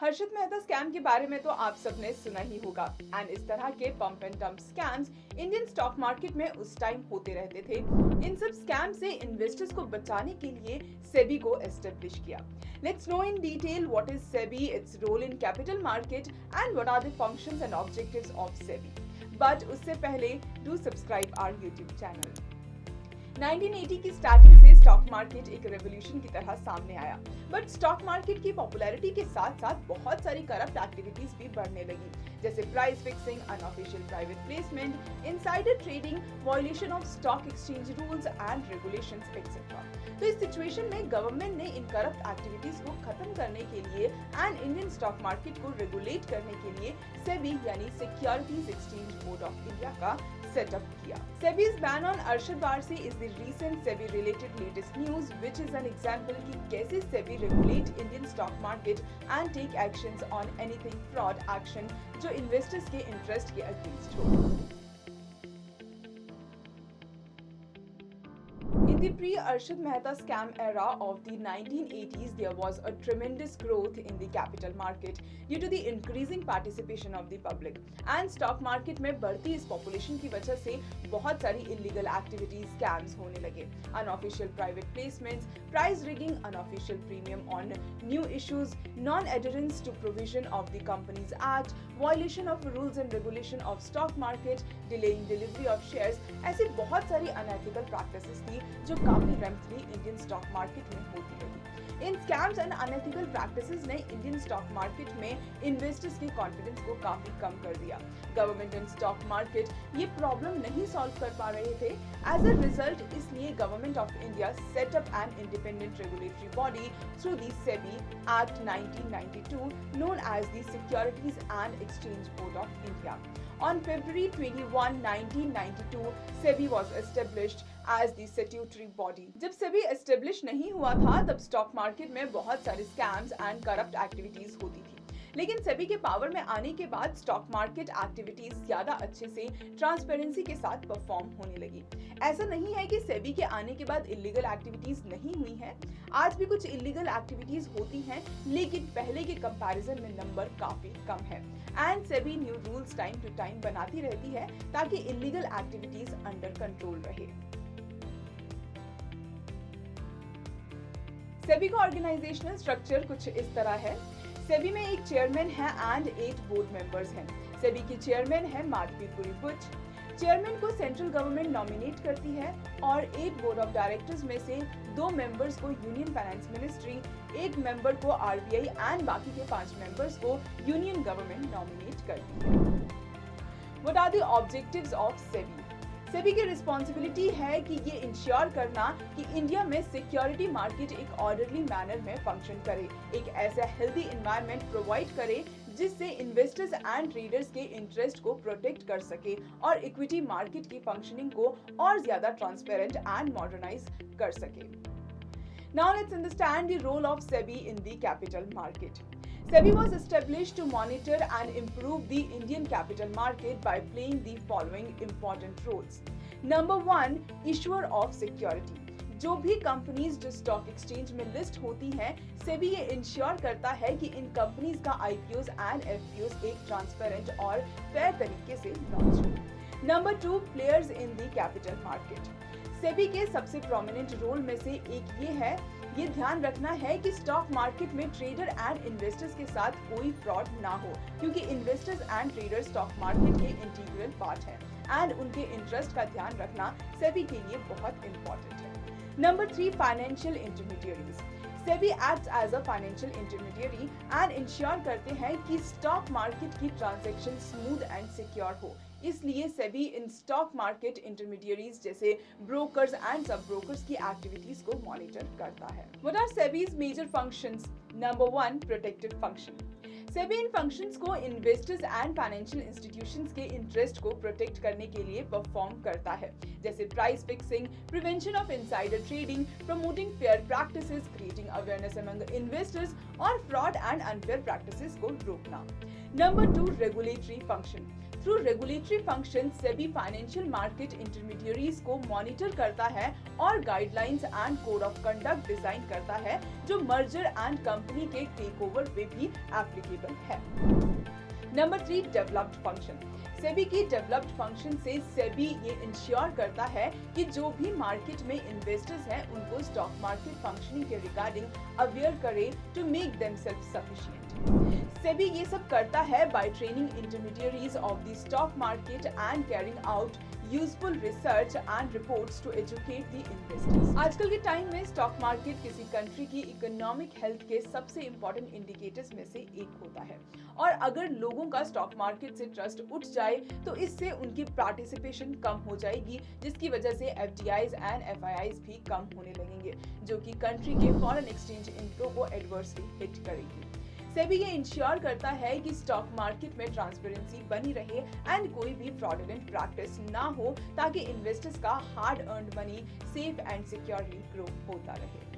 हर्षित Mehta scam के बारे में तो आप सबने सुना ही होगा एंड इस तरह के pump and dump scams Indian stock market में उस टाइम होते रहते थे। इन सब स्कैम से इन्वेस्टर्स को बचाने के लिए सेबी को एस्टेब्लिश किया। Let's know in detail what is SEBI, it's role in capital market and what are the functions and objectives of SEBI. But उससे पहले do subscribe our YouTube channel. 1980 की स्टार्टिंग से स्टॉक मार्केट एक revolution की तरह सामने आया, but stock market की पॉपुलैरिटी के साथ साथ बहुत सारी करप्ट एक्टिविटीज भी बढ़ने लगी, जैसे price fixing, unofficial private placement, insider trading, violation of stock exchange rules and regulations etcetera. तो इस सिचुएशन में गवर्नमेंट ने इन करप्ट एक्टिविटीज को खत्म करने के लिए एंड इंडियन स्टॉक मार्केट को रेगुलेट करने के लिए सेबी यानी securities exchange board of India का सेटअप किया। सेबी's ban on Arshad Varsi is the recent SEBI related latest news, which is an example कि कैसे SEBI regulate Indian stock market and take actions on anything fraud action जो investors के interest के against हो। In the pre-Arshad Mehta scam era of the 1980s, there was a tremendous growth in the capital market due to the increasing participation of the public. And stock market में बढ़ती इस population की वजह से बहुत सारी illegal activities, scams होने लगे। Unofficial private placements, price rigging, unofficial premium on new issues, non-adherence to provision of the Companies Act, violation of rules and regulation of stock market, delaying delivery of shares, ऐसी बहुत सारी unethical practices थी जो काफी रैम्पली Indian stock market में होती रही। इन scams and unethical practices ने इंडियन स्टॉक मार्केट में इन्वेस्टर्स के कॉन्फिडेंस को काफी कम कर दिया। गवर्नमेंट एंड स्टॉक मार्केट ये प्रॉब्लम नहीं सॉल्व कर पा रहे थे। एज अ रिजल्ट इसलिए government of India set up an independent regulatory body through the SEBI act 1992 known as the Securities and Exchange Board of India. On February 21, 1992, SEBI was established as the statutory body. जब SEBI establish नहीं हुआ था तब stock market में बहुत सारे scams and corrupt activities होती थी, लेकिन सेबी के पावर में आने के बाद स्टॉक मार्केट एक्टिविटीज ज्यादा अच्छे से ट्रांसपेरेंसी के साथ परफॉर्म होने लगी। ऐसा नहीं है कि सेबी के आने के बाद इलीगल एक्टिविटीज नहीं हुई हैं, आज भी कुछ इलीगल एक्टिविटीज होती हैं, लेकिन पहले के कंपैरिजन में नंबर काफी कम है। And SEBI new rules time to time बनाती रहती है ताकि इलीगल एक्टिविटीज अंडर कंट्रोल रहे। सेबी का ऑर्गेनाइजेशनल स्ट्रक्चर कुछ इस तरह है। सेबी में एक चेयरमैन है एंड 8 बोर्ड मेंबर्स हैं। सेबी की चेयरमैन है माधवीपुरी बुच। चेयरमैन को सेंट्रल गवर्नमेंट नॉमिनेट करती है और 8 बोर्ड ऑफ डायरेक्टर्स में से 2 मेंबर्स को यूनियन फाइनेंस मिनिस्ट्री, 1 मेंबर को आरबीआई एंड बाकी के 5 मेंबर्स को यूनियन गवर्नमेंट नॉमिनेट करती है। What are the objectives of SEBI? SEBI की रिस्पॉन्सिबिलिटी है कि ये इंश्योर करना कि इंडिया में सिक्योरिटी मार्केट एक ऑर्डरली मैनर में फंक्शन करे, एक ऐसा हेल्दी एनवायरनमेंट प्रोवाइड करे जिससे इन्वेस्टर्स एंड ट्रेडर्स के इंटरेस्ट को प्रोटेक्ट कर सके और इक्विटी मार्केट की फंक्शनिंग को और ज्यादा ट्रांसपेरेंट एंड मॉडर्नाइज कर सके। Now let's understand the role of SEBI in the capital market. SEBI was established to monitor and improve the Indian capital market by playing the following important roles. Number 1, issuer of security. जो भी companies जो stock exchange में list होती हैं, सेबी ये ensure करता है कि इन कंपनीज का आईपीओस एंड एफपीओस एक ट्रांसपेरेंट और फेयर तरीके से लॉन्च हो। Number 2, players in the capital market. SEBI के सबसे प्रोमिनेंट रोल में से एक ये ध्यान रखना है कि स्टॉक मार्केट में ट्रेडर एंड इन्वेस्टर्स के साथ कोई फ्रॉड ना हो, क्योंकि investors and traders stock market के इंटीग्रल पार्ट हैं एंड उनके इंटरेस्ट का ध्यान रखना सेबी के लिए बहुत इंपॉर्टेंट है। Number 3, financial intermediaries. SEBI acts as a financial intermediary and ensure करते हैं कि स्टॉक मार्केट की ट्रांजैक्शन स्मूथ एंड सिक्योर हो। इसलिए सेबी इन स्टॉक मार्केट इंटरमीडियरीज जैसे ब्रोकर्स एंड सब ब्रोकर्स की एक्टिविटीज को मॉनिटर करता है। What are SEBI's major functions? Number 1, protective function. SEBI in functions को इन्वेस्टर्स एंड फाइनेंशियल इंस्टीट्यूशंस के इंटरेस्ट को प्रोटेक्ट करने के लिए परफॉर्म करता है, जैसे price fixing, prevention of insider trading, promoting fair practices, creating awareness among investors और फ्रॉड एंड अनफेयर प्रैक्टिसेस को रोकना। Number 2, regulatory function. Through regulatory function SEBI financial market intermediaries को मॉनिटर करता है और guidelines and code of conduct design करता है जो मर्जर एंड कंपनी के टेकओवर पे भी एप्लीकेबल है। Number 3, developed function. सेबी की डेवलप्ड फंक्शन से सेबी ये इंश्योर करता है कि जो भी मार्केट में इन्वेस्टर्स हैं उनको स्टॉक मार्केट फंक्शनिंग के रिगार्डिंग अवेयर करे to make themself sufficient. SEBI ये सब करता है by training intermediaries of the stock market and carrying out useful research and reports to educate the investors. आजकल के टाइम में स्टॉक मार्केट किसी कंट्री की इकोनॉमिक हेल्थ के सबसे इंपॉर्टेंट इंडिकेटर्स में से एक होता है और अगर लोगों का स्टॉक मार्केट से ट्रस्ट उठ जाए तो इससे उनकी पार्टिसिपेशन कम हो जाएगी, जिसकी वजह से एफडीआईज एंड एफआईआईज भी कम होने लगेंगे, जो कि कंट्री के फॉरेन एक्सचेंज इनफ्लो को एडवर्सली हिट करेगी। सेबी ये इंश्योर करता है कि स्टॉक मार्केट में ट्रांसपेरेंसी बनी रहे एंड कोई भी फ्रॉडुलेंट प्रैक्टिस ना हो ताकि इन्वेस्टर्स का hard earned money safe and securely grow होता रहे।